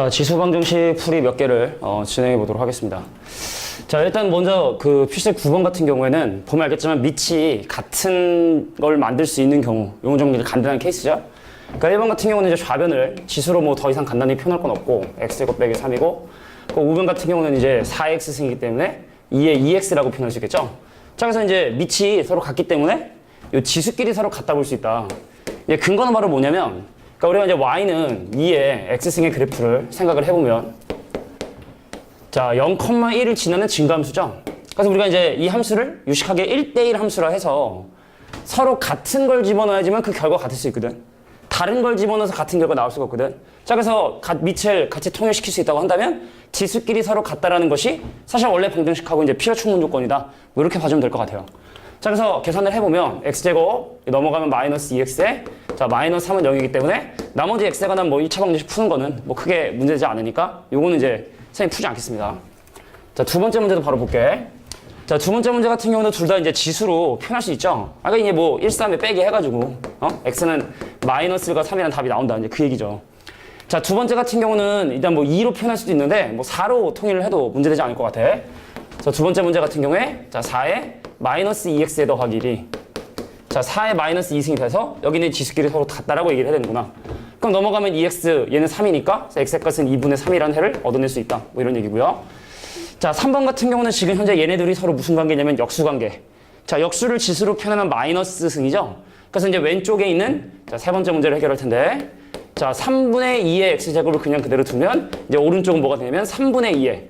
자, 지수 방정식 풀이 몇 개를 진행해 보도록 하겠습니다. 자, 일단 먼저 그 필수 9번 같은 경우에는 보면 알겠지만 밑이 같은 걸 만들 수 있는 경우, 요건 좀 간단한 케이스죠. 그러니까 1번 같은 경우는 이제 좌변을 지수로 뭐 더 이상 간단히 표현할 건 없고 x제곱 빼기 3이고, 그 5번 같은 경우는 이제 4x승이기 때문에 2에 2x라고 표현할 수 있겠죠. 자, 그래서 이제 밑이 서로 같기 때문에 이 지수끼리 서로 같다 볼 수 있다. 이제 근거는 바로 뭐냐면, 그러니까 우리가 이제 y는 2의 x승의 그래프를 생각을 해보면, 자, 0,1을 지나는 증가함수죠. 그래서 우리가 이제 이 함수를 유식하게 1대1 함수라 해서 서로 같은 걸 집어넣어야지만 그 결과가 같을 수 있거든. 다른 걸 집어넣어서 같은 결과 나올 수가 없거든. 자, 그래서 밑을 같이 통일시킬 수 있다고 한다면 지수끼리 서로 같다라는 것이 사실 원래 방정식하고 이제 필요 충분 조건이다. 뭐 이렇게 봐주면 될 것 같아요. 자, 그래서 계산을 해보면 x제곱 넘어가면 마이너스 2x에, 자, 마이너스 3은 0이기 때문에 나머지 x에 관한 뭐 1차 방정식 푸는 거는 뭐 크게 문제되지 않으니까 요거는 이제 선생님 풀지 않겠습니다. 자, 두 번째 문제도 바로 볼게. 자, 두 번째 문제 같은 경우는 둘 다 이제 지수로 표현할 수 있죠. 아까 이게 뭐 1, 3에 빼기 해가지고 x는 마이너스 1과 3이라는 답이 나온다. 이제 그 얘기죠. 자, 두 번째 같은 경우는 일단 뭐 2로 표현할 수도 있는데 뭐 4로 통일을 해도 문제되지 않을 것 같아. 자, 두 번째 문제 같은 경우에 자, 4에 마이너스 2x에 더하기 1이, 자, 4에 마이너스 2승이 돼서 여기는 지수끼리 서로 같다라고 얘기를 해야 되는구나. 그럼 넘어가면 2x, 얘는 3이니까 x의 값은 2분의 3이라는 해를 얻어낼 수 있다. 뭐 이런 얘기고요. 자, 3번 같은 경우는 지금 현재 얘네들이 서로 무슨 관계냐면 역수관계. 자, 역수를 지수로 표현하면 마이너스 승이죠. 그래서 이제 왼쪽에 있는 자, 세 번째 문제를 해결할 텐데, 자, 3분의 2의 x제곱을 그냥 그대로 두면 이제 오른쪽은 뭐가 되냐면 3분의 2의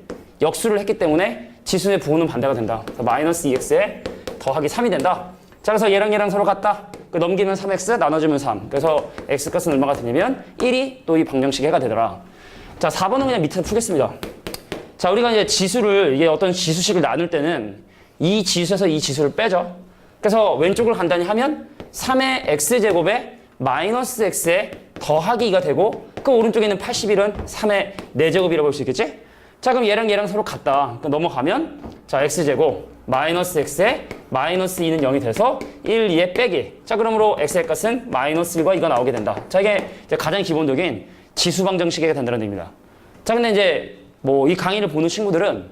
역수를 했기 때문에 지수의 부호는 반대가 된다. 그래서 마이너스 2x에 더하기 3이 된다. 자, 그래서 얘랑 서로 같다. 넘기면 3x, 나눠주면 3. 그래서 x값은 얼마가 되냐면 1이 또 이 방정식의 해가 되더라. 자, 4번은 그냥 밑에서 풀겠습니다. 자, 우리가 이제 지수를, 이게 어떤 지수식을 나눌 때는 이 지수에서 이 지수를 빼죠. 그래서 왼쪽을 간단히 하면 3의 x제곱에 마이너스 x에 더하기 2가 되고, 그 오른쪽에 있는 81은 3의 4제곱이라고 볼 수 있겠지? 자, 그럼 얘랑 서로 같다. 그러니까 넘어가면 자, x제곱 마이너스 x에 마이너스 2는 0이 돼서 1, 2에 빼기. 자, 그러므로 x의 값은 마이너스 1과 2가 나오게 된다. 자, 이게 이제 가장 기본적인 지수 방정식이 된다는 얘기입니다. 자, 근데 이제 뭐 이 강의를 보는 친구들은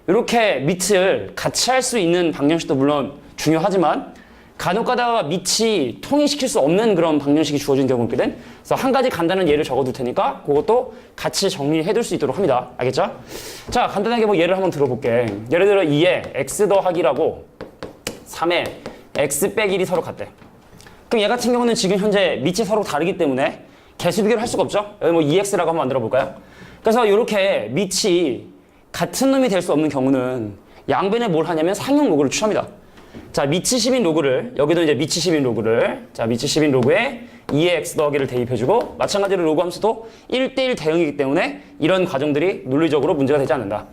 이렇게 밑을 같이 할 수 있는 방정식도 물론 중요하지만 간혹가다가 밑이 통일시킬 수 없는 그런 방정식이 주어진 경우가 있거든. 그래서 한 가지 간단한 예를 적어둘 테니까 그것도 같이 정리해둘 수 있도록 합니다. 알겠죠? 자, 간단하게 뭐 예를 한번 들어볼게. 예를 들어 2에 x 더하기라고 3에 x 빼기 1이 서로 같대. 그럼 얘 같은 경우는 지금 현재 밑이 서로 다르기 때문에 개수 비교를 할 수가 없죠. 여기 뭐 2x라고 한번 만들어 볼까요? 그래서 이렇게 밑이 같은 놈이 될 수 없는 경우는 양변에 뭘 하냐면 상용 로그를 취합니다. 자, 밑이 10인 로그를, 여기도 이제 밑이 10인 로그를, 자, 밑이 10인 로그에 2의 x 더하기를 대입해주고, 마찬가지로 로그 함수도 1대1 대응이기 때문에 이런 과정들이 논리적으로 문제가 되지 않는다.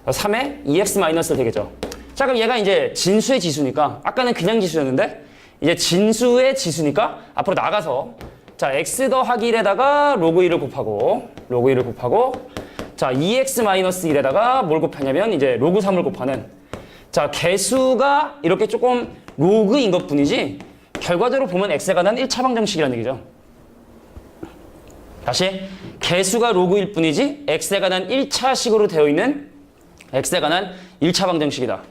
3에 2x 마이너스 되겠죠. 자, 그럼 얘가 이제 진수의 지수니까, 아까는 그냥 지수였는데, 이제 진수의 지수니까 앞으로 나가서, 자, x 더하기 1에다가 로그 1을 곱하고, 로그 1을 곱하고, 자, 2x 마이너스 1에다가 뭘 곱하냐면 이제 로그 3을 곱하는, 자, 개수가 이렇게 조금 로그인 것 뿐이지 결과적으로 보면 x에 관한 1차 방정식이라는 얘기죠. 다시, 개수가 로그일 뿐이지 x에 관한 1차식으로 되어 있는 x에 관한 1차 방정식이다.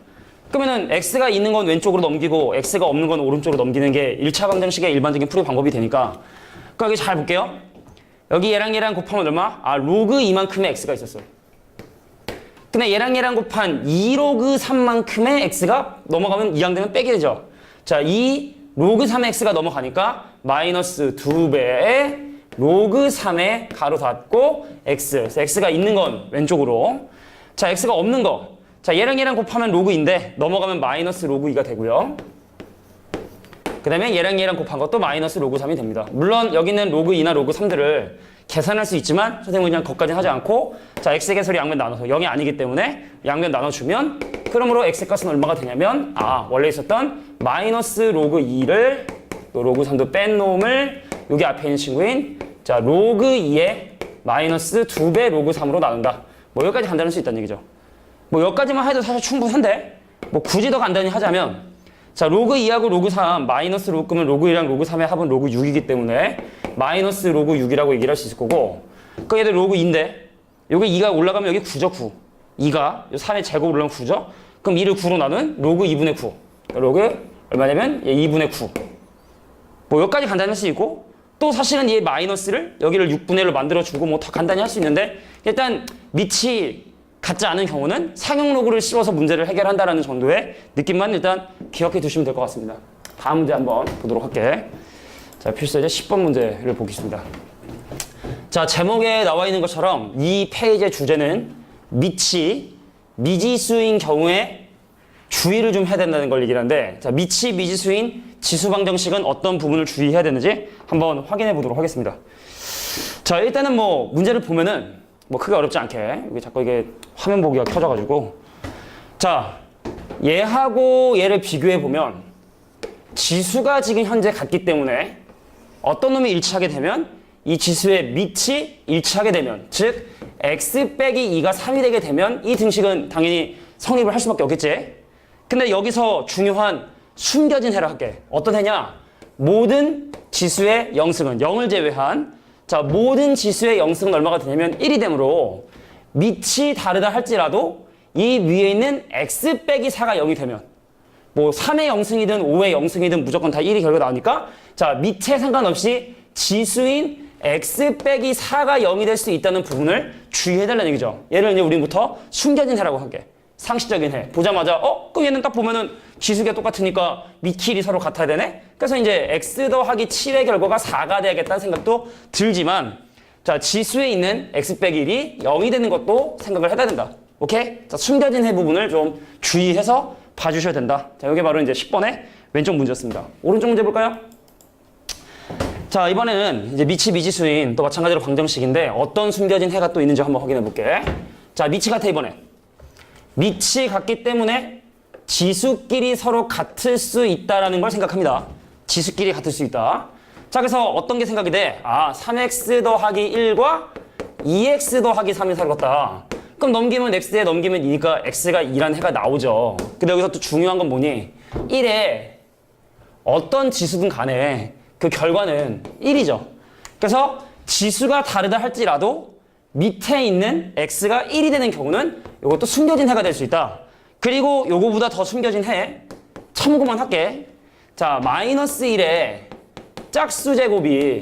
그러면은 x가 있는 건 왼쪽으로 넘기고 x가 없는 건 오른쪽으로 넘기는 게 1차 방정식의 일반적인 풀이 방법이 되니까, 그러니까 여기 잘 볼게요. 여기 얘랑 곱하면 얼마? 아, 로그 2만큼의 x가 있었어. 근데 얘랑 곱한 2로그 3만큼의 x가 넘어가면 2항 되면 빼게 되죠. 자, 2 로그 3의 x가 넘어가니까 마이너스 2배의 로그 3의 가로 닫고 x. 그래서 x가 있는 건 왼쪽으로. 자, x가 없는 거. 자, 얘랑 곱하면 로그 2인데 넘어가면 마이너스 로그 2가 되고요. 그 다음에 얘랑 곱한 것도 마이너스 로그 3이 됩니다. 물론 여기는 로그 2나 로그 3들을 계산할 수 있지만 선생님은 그냥 거기까지는 하지 않고, 자, x의 개수를 양면 나눠서 0이 아니기 때문에 양면 나눠주면, 그러므로 x 값은 얼마가 되냐면, 아, 원래 있었던 마이너스 로그 2를 로그 3도 뺀 놈을 여기 앞에 있는 친구인 자, 로그 2에 마이너스 2배 로그 3으로 나눈다. 뭐 여기까지 간단할 수 있다는 얘기죠. 뭐 여기까지만 해도 사실 충분한데 뭐 굳이 더 간단히 하자면, 자, 로그 2하고 로그 3 마이너스 로그 끄면 로그 2랑 로그 3의 합은 로그 6이기 때문에 마이너스 로그 6이라고 얘기를 할 수 있을 거고, 그 얘들 로그 2인데 여기 2가 올라가면 여기 9죠, 9. 2가 3의 제곱 올라가면 9죠? 그럼 2를 9로 나눈 로그 2분의 9. 로그 얼마냐면 2분의 9. 뭐 여기까지 간단히 할 수 있고 또 사실은 얘 마이너스를 여기를 6분의 1로 만들어주고 뭐 더 간단히 할 수 있는데 일단 밑이 같지 않은 경우는 상용 로그를 씌워서 문제를 해결한다는 정도의 느낌만 일단 기억해 두시면 될 것 같습니다. 다음 문제 한번 보도록 할게. 자, 필수제 10번 문제를 보겠습니다. 자, 제목에 나와 있는 것처럼 이 페이지의 주제는 밑이 미지수인 경우에 주의를 좀 해야 된다는 걸 얘기를 하는데, 자, 밑이 미지수인 지수 방정식은 어떤 부분을 주의해야 되는지 한번 확인해 보도록 하겠습니다. 자, 일단은 뭐 문제를 보면은 뭐 크게 어렵지 않게 여기 자꾸 이게 화면 보기가 켜져가지고, 자, 얘하고 얘를 비교해 보면 지수가 지금 현재 같기 때문에 어떤 놈이 일치하게 되면 이 지수의 밑이 일치하게 되면, 즉 x 빼기 2가 3이 되게 되면 이 등식은 당연히 성립을 할 수밖에 없겠지. 근데 여기서 중요한 숨겨진 해를 할게. 어떤 해냐? 모든 지수의 영승은 0을 제외한, 자, 모든 지수의 영승은 얼마가 되냐면 1이 되므로 밑이 다르다 할지라도 이 위에 있는 x 빼기 4가 0이 되면 뭐 3의 영승이든 5의 영승이든 무조건 다 1이 결과 나오니까, 자, 밑에 상관없이 지수인 x 빼기 4가 0이 될 수 있다는 부분을 주의해달라는 얘기죠. 얘를 이제 우리부터 숨겨진 해라고 할게. 상식적인 해. 보자마자 그럼 얘는 딱 보면은 지수가 똑같으니까 밑길이 서로 같아야 되네? 그래서 이제 x 더하기 7의 결과가 4가 돼야겠다는 생각도 들지만, 자, 지수에 있는 x 빼기 1이 0이 되는 것도 생각을 해야 된다. 오케이? 자, 숨겨진 해 부분을 좀 주의해서 봐주셔야 된다. 자, 이게 바로 이제 10번의 왼쪽 문제였습니다. 오른쪽 문제 볼까요? 자, 이번에는 이제 밑이 미지수인 또 마찬가지로 방정식인데 어떤 숨겨진 해가 또 있는지 한번 확인해 볼게. 자, 밑이 같아 이번에. 밑이 같기 때문에 지수끼리 서로 같을 수 있다라는 걸 생각합니다. 지수끼리 같을 수 있다. 자, 그래서 어떤 게 생각이 돼? 3x 더하기 1과 2x 더하기 3이 서로 같다. 그럼 넘기면 x에 넘기면 2니까 x가 2라는 해가 나오죠. 근데 여기서 또 중요한 건 뭐니? 1에 어떤 지수든 간에 그 결과는 1이죠. 그래서 지수가 다르다 할지라도 밑에 있는 x가 1이 되는 경우는 이것도 숨겨진 해가 될 수 있다. 그리고 요거보다 더 숨겨진 해 참고만 할게. 자, 마이너스 1의 짝수 제곱이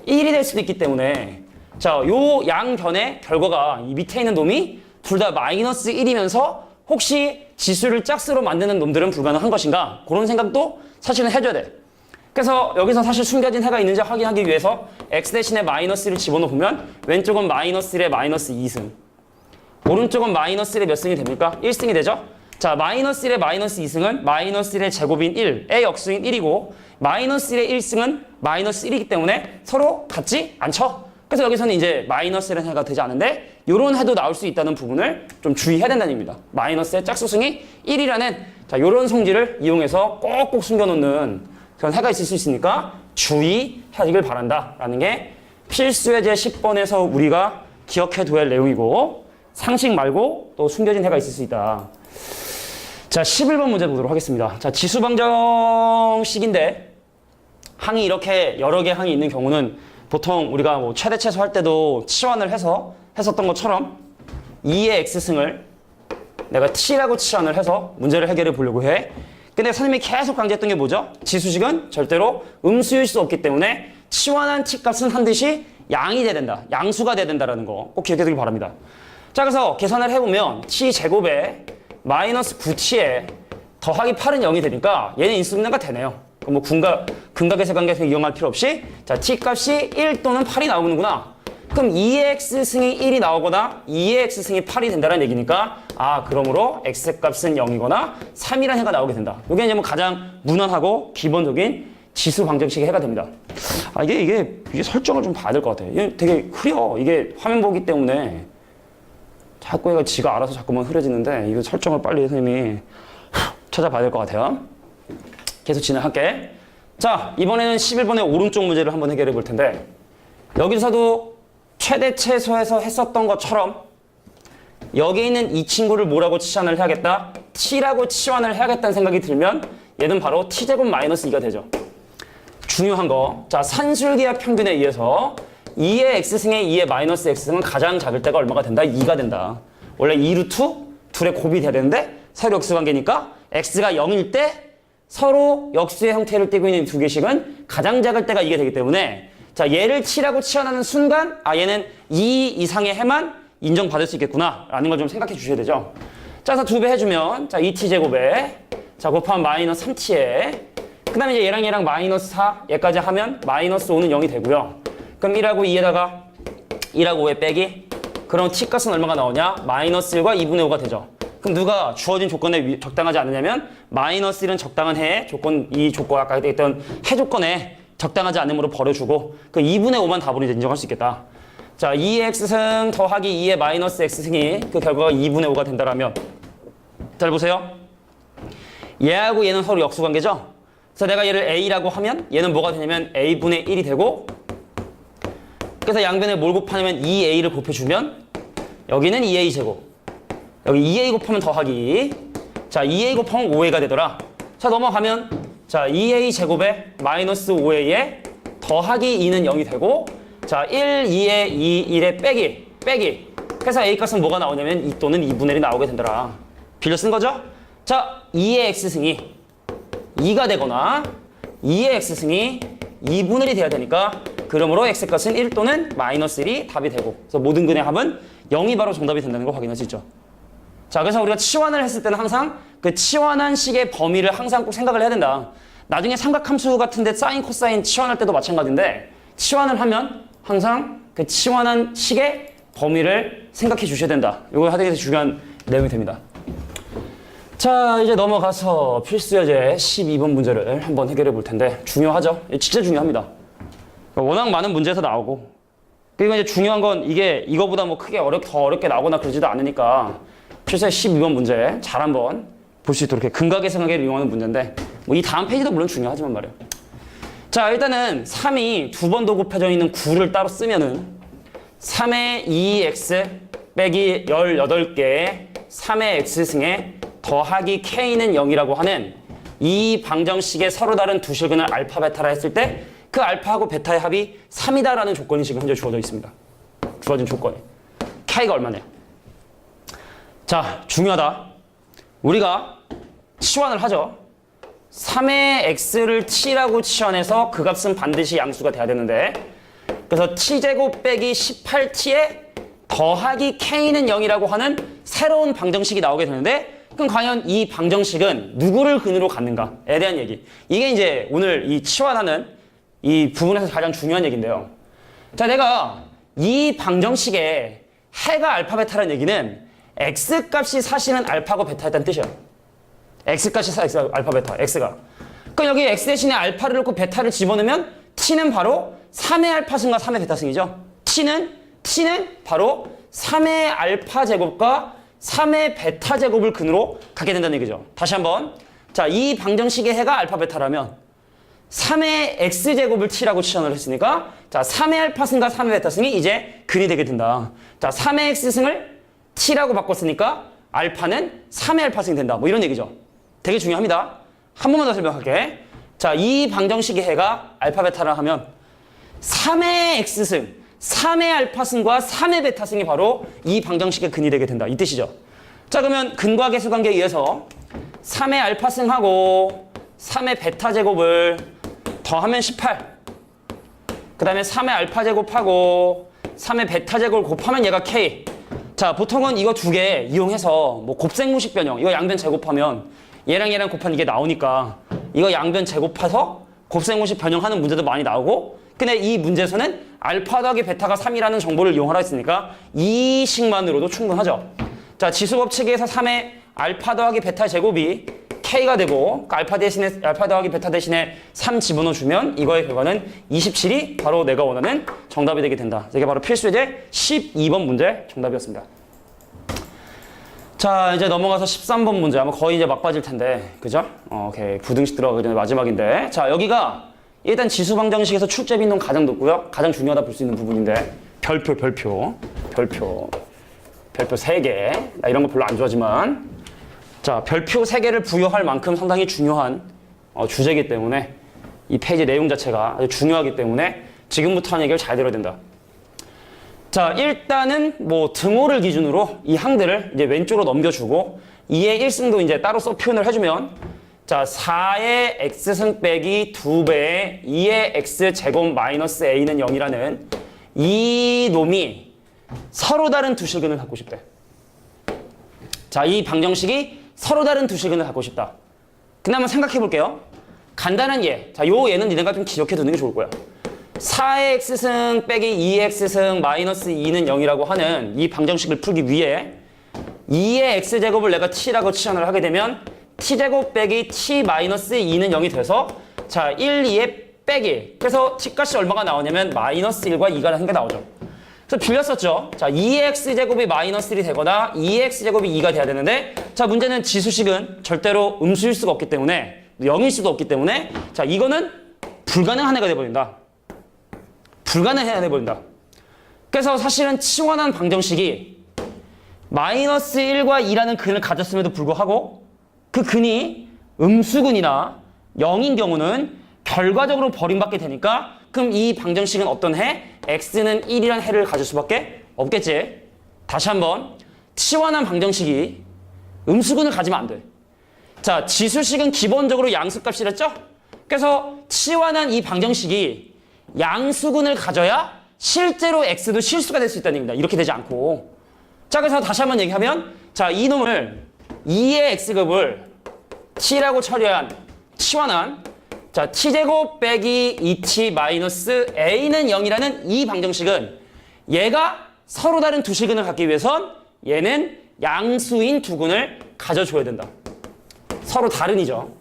1이 될 수도 있기 때문에, 자, 요 양변의 결과가 이 밑에 있는 놈이 둘 다 마이너스 1이면서 혹시 지수를 짝수로 만드는 놈들은 불가능한 것인가? 그런 생각도 사실은 해줘야 돼. 그래서 여기서 사실 숨겨진 해가 있는지 확인하기 위해서 x 대신에 마이너스를 집어넣으면 왼쪽은 마이너스 1에 마이너스 2승, 오른쪽은 마이너스 1에 몇 승이 됩니까? 1승이 되죠? 자, 마이너스 1에 마이너스 2승은 마이너스 1의 제곱인 1의 역수인 1이고 마이너스 1의 1승은 마이너스 1이기 때문에 서로 같지 않죠? 그래서 여기서는 이제 마이너스 1의 해가 되지 않은데 요런 해도 나올 수 있다는 부분을 좀 주의해야 된다는 얘기입니다. 마이너스의 짝수승이 1이라는, 자, 요런 성질을 이용해서 꼭꼭 숨겨놓는 그런 해가 있을 수 있으니까 주의하시길 바란다라는 게 필수예제 10번에서 우리가 기억해둬야 할 내용이고, 상식 말고 또 숨겨진 해가 있을 수 있다. 자, 11번 문제 보도록 하겠습니다. 자, 지수 방정식인데 항이 이렇게 여러 개 항이 있는 경우는 보통 우리가 뭐 최대 최소 할 때도 치환을 해서 했었던 것처럼 2의 x승을 내가 t라고 치환을 해서 문제를 해결해 보려고 해. 근데 선생님이 계속 강조했던 게 뭐죠? 지수식은 절대로 음수일 수 없기 때문에 치환한 t 값은 반드시 양이 돼야 된다. 양수가 돼야 된다는 거 꼭 기억해 두길 바랍니다. 자, 그래서 계산을 해보면 t 제곱에 마이너스 9t에 더하기 8은 0이 되니까 얘는 인수분해가 되네요. 그럼 뭐 근각에서 관계에서 이용할 필요 없이, 자, t 값이 1 또는 8이 나오는구나. 그럼 2의 x승이 1이 나오거나 2의 x승이 8이 된다는 얘기니까, 그러므로 x값은 0이거나 3이라는 해가 나오게 된다. 이게 이제 뭐 가장 무난하고 기본적인 지수 방정식의 해가 됩니다. 이게 설정을 좀 봐야 될 것 같아요. 이게 되게 흐려. 이게 화면 보기 때문에 자꾸 얘가 지가 알아서 자꾸만 흐려지는데, 이거 설정을 빨리 선생님이 찾아봐야 될 것 같아요. 계속 진행할게. 자, 이번에는 11번의 오른쪽 문제를 한번 해결해 볼 텐데, 여기서도 최대 최소에서 했었던 것처럼 여기 있는 이 친구를 뭐라고 치환을 해야겠다? t라고 치환을 해야겠다는 생각이 들면 얘는 바로 t제곱 마이너스 2가 되죠. 중요한 거, 자, 산술기하 평균에 의해서 2의 x승의 2의 마이너스 x승은 가장 작을 때가 얼마가 된다? 2가 된다. 원래 2루트 둘의 곱이 돼야 되는데 서로 역수 관계니까 x가 0일 때 서로 역수의 형태를 띠고 있는 두 개씩은 가장 작을 때가 이게 되기 때문에 자 얘를 치라고 치환하는 순간 얘는 2 이상의 해만 인정받을 수 있겠구나 라는 걸 좀 생각해 주셔야 되죠. 자 그래서 2배 해주면 자 2t제곱에 자 곱하면 마이너스 3t에 그 다음에 이제 얘랑 마이너스 4 얘까지 하면 마이너스 5는 0이 되고요. 그럼 1하고 2에다가 1하고 5에 빼기 그럼 t값은 얼마가 나오냐? 마이너스 1과 2분의 5가 되죠. 그럼 누가 주어진 조건에 적당하지 않느냐면 마이너스 1은 적당한 해에 이 조건 아까 했던 해 조건에 적당하지 않음으로 버려주고 그 2분의 5만 답으로 이제 인정할 수 있겠다. 자 2의 x승 더하기 2의 마이너스 x승이 그 결과가 2분의 5가 된다라면 잘 보세요. 얘하고 얘는 서로 역수관계죠. 그래서 내가 얘를 a라고 하면 얘는 뭐가 되냐면 a분의 1이 되고 그래서 양변에 뭘 곱하냐면 2a를 곱해주면 여기는 2a 제곱 여기 2a 곱하면 더하기 자 2a 곱하면 5a가 되더라. 자 넘어가면 자 2a 제곱에 마이너스 5a에 더하기 2는 0이 되고 자 1, 2에 2, 1에 빼기 그래서 a 값은 뭐가 나오냐면 2 또는 2분의 1이 나오게 된더라. 빌려 쓴 거죠? 자 2의 x승이 2가 되거나 2의 x승이 2분의 1이 돼야 되니까 그러므로 x값은 1 또는 마이너스 1이 답이 되고 그래서 모든 근의 합은 0이 바로 정답이 된다는 걸 확인할 수 있죠. 자 그래서 우리가 치환을 했을 때는 항상 그 치환한 식의 범위를 항상 꼭 생각을 해야 된다. 나중에 삼각함수 같은데 사인 코사인 치환할 때도 마찬가지인데 치환을 하면 항상 그 치환한 식의 범위를 생각해 주셔야 된다. 이거 하되게 중요한 내용이 됩니다. 자 이제 넘어가서 필수 예제 12번 문제를 한번 해결해 볼 텐데 중요하죠? 진짜 중요합니다. 워낙 많은 문제에서 나오고 그리고 이제 중요한 건 이게 이거보다 뭐 크게 더 어렵게 나오거나 그러지도 않으니까 필수 12번 문제 잘 한번 볼 수 있도록 근각의 생각을 이용하는 문제인데 뭐 이 다음 페이지도 물론 중요하지만 말이에요. 자 일단은 3이 두 번 더 곱해져 있는 9를 따로 쓰면은 3의 2x 빼기 18개의 3의 x승에 더하기 k는 0이라고 하는 이 방정식의 서로 다른 두 실근을 알파 베타라 했을 때 그 알파하고 베타의 합이 3이다라는 조건이 지금 현재 주어져 있습니다. 주어진 조건이. k가 얼마냐? 자, 중요하다. 우리가 치환을 하죠. 3의 x를 t라고 치환해서 그 값은 반드시 양수가 돼야 되는데 그래서 t제곱 빼기 18t에 더하기 k는 0이라고 하는 새로운 방정식이 나오게 되는데 그럼 과연 이 방정식은 누구를 근으로 갖는가에 대한 얘기. 이게 이제 오늘 이 치환하는 이 부분에서 가장 중요한 얘기인데요. 자, 내가 이 방정식에 해가 알파 베타라는 얘기는 x값이 사실은 알파고 베타였다는 뜻이야. x값이 알파 베타, x가. 그럼 여기 x 대신에 알파를 넣고 베타를 집어넣으면 t는 바로 3의 알파승과 3의 베타승이죠. t는 바로 3의 알파 제곱과 3의 베타 제곱을 근으로 갖게 된다는 얘기죠. 다시 한번. 자, 이 방정식의 해가 알파 베타라면 3의 x제곱을 t라고 치환을 했으니까 자 3의 알파승과 3의 베타승이 이제 근이 되게 된다. 자 3의 x승을 t라고 바꿨으니까 알파는 3의 알파승이 된다. 뭐 이런 얘기죠. 되게 중요합니다. 한 번만 더 설명할게. 자, 이 방정식의 해가 알파 베타라 하면 3의 x승, 3의 알파승과 3의 베타승이 바로 이 방정식의 근이 되게 된다. 이 뜻이죠. 자, 그러면 근과 계수 관계에 의해서 3의 알파승하고 3의 베타 제곱을 더하면 18. 그 다음에 3의 알파 제곱하고 3의 베타 제곱을 곱하면 얘가 k. 자, 보통은 이거 두 개 이용해서 뭐 곱셈공식 변형, 이거 양변 제곱하면 얘랑 곱한 이게 나오니까 이거 양변 제곱해서 곱셈공식 변형하는 문제도 많이 나오고 근데 이 문제에서는 알파 더하기 베타가 3이라는 정보를 이용하라 했으니까 이 식만으로도 충분하죠. 자, 지수법칙에서 3의 알파 더하기 베타 제곱이 k가 되고 알파 더하기 베타 대신에 3 집어넣어주면 이거의 결과는 27이 바로 내가 원하는 정답이 되게 된다. 이게 바로 필수예제 12번 문제 정답이었습니다. 자, 이제 넘어가서 13번 문제. 아마 거의 이제 막바질 텐데, 그죠? 오케이. 부등식 들어가기 전에 마지막인데. 자, 여기가 일단 지수 방정식에서 출제 빈도는 가장 높고요. 가장 중요하다 볼 수 있는 부분인데, 별표 3개. 나 이런 거 별로 안 좋아하지만, 자, 별표 3개를 부여할 만큼 상당히 중요한 주제이기 때문에 이 페이지 내용 자체가 아주 중요하기 때문에 지금부터 하는 얘기를 잘 들어야 된다. 자, 일단은 뭐 등호를 기준으로 이 항들을 이제 왼쪽으로 넘겨주고 2의 1승도 이제 따로 써 표현을 해주면 자, 4의 x승 빼기 2배의 2의 x제곱 마이너스 a는 0이라는 이 놈이 서로 다른 두 실근을 갖고 싶대. 자, 이 방정식이 서로 다른 두 실근을 갖고 싶다. 근데 한번 생각해 볼게요. 간단한 예. 자, 요 예는 니네가 좀 기억해 두는 게 좋을 거야. 4의 x승 빼기 2의 x승 마이너스 2는 0이라고 하는 이 방정식을 풀기 위해 2의 x제곱을 내가 t라고 치환을 하게 되면 t제곱 빼기 t 마이너스 2는 0이 돼서 자, 1, 2의 빼기. 그래서 t값이 얼마가 나오냐면 마이너스 1과 2가 라는 게 나오죠. 그래서 빌렸었죠. 자, 2x제곱이 마이너스 1이 되거나 2x제곱이 2가 돼야 되는데 자, 문제는 지수식은 절대로 음수일 수가 없기 때문에 0일 수도 없기 때문에 자, 이거는 불가능한 애가 돼버린다. 불가능한 애가 돼버린다. 그래서 사실은 치환한 방정식이 마이너스 1과 2라는 근을 가졌음에도 불구하고 그 근이 음수근이나 0인 경우는 결과적으로 버림받게 되니까 그럼 이 방정식은 어떤 해? x는 1이라는 해를 가질 수밖에 없겠지. 다시 한번 치환한 방정식이 음수근을 가지면 안 돼. 자, 지수식은 기본적으로 양수값이랬죠? 그래서 치환한 이 방정식이 양수근을 가져야 실제로 x도 실수가 될 수 있다는 얘기입니다. 이렇게 되지 않고. 자, 그래서 다시 한번 얘기하면 자, 이 놈을 2의 x급을 t라고 처리한 치환한 자, t제곱 빼기 2t 마이너스 a는 0이라는 이 방정식은 얘가 서로 다른 두 실근을 갖기 위해선 얘는 양수인 두 근을 가져줘야 된다. 서로 다른이죠.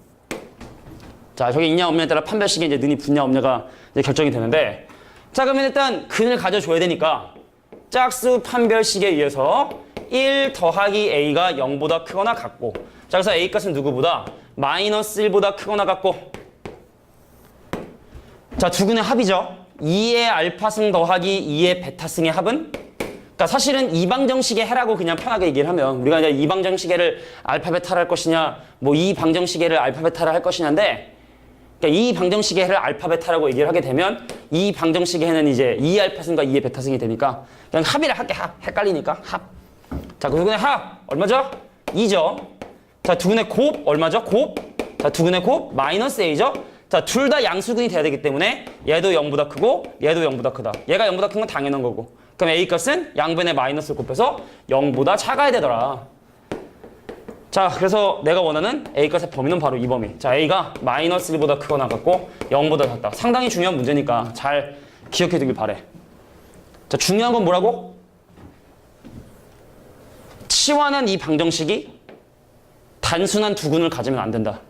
자, 저게 있냐 없냐에 따라 판별식에 이제 는이 붙냐 없냐가 이제 결정이 되는데 자, 그러면 일단 근을 가져줘야 되니까 짝수 판별식에 의해서 1 더하기 a가 0보다 크거나 같고 자, 그래서 a 값은 누구보다 마이너스 1보다 크거나 같고 자, 두 근의 합이죠. 2의 알파승 더하기 2의 베타승의 합은 그러니까 사실은 이 방정식의 해라고 그냥 편하게 얘기를 하면 우리가 이제 이 방정식의 해를 알파 베타를 할 것이냐 뭐 이 방정식의 해를 알파 베타를 할 것이냐인데 그러니까 이 방정식의 해를 알파 베타라고 얘기를 하게 되면 이 방정식의 해는 이제 2의 알파승과 2의 베타승이 되니까 그냥 합이라 할게. 합. 헷갈리니까 합. 자, 그 두 근의 합 얼마죠? 2죠. 자, 두 근의 곱 얼마죠? 곱. 자, 두 근의 곱 마이너스 a죠. 자, 둘 다 양수근이 돼야 되기 때문에 얘도 0보다 크고 얘도 0보다 크다. 얘가 0보다 큰 건 당연한 거고. 그럼 a 값은 양변에 마이너스를 곱해서 0보다 작아야 되더라. 자, 그래서 내가 원하는 a 값의 범위는 바로 이 범위. 자, a가 마이너스 1보다 크거나 같고 0보다 작다. 상당히 중요한 문제니까 잘 기억해 두길 바래. 자, 중요한 건 뭐라고? 치환한 이 방정식이 단순한 두 근을 가지면 안 된다.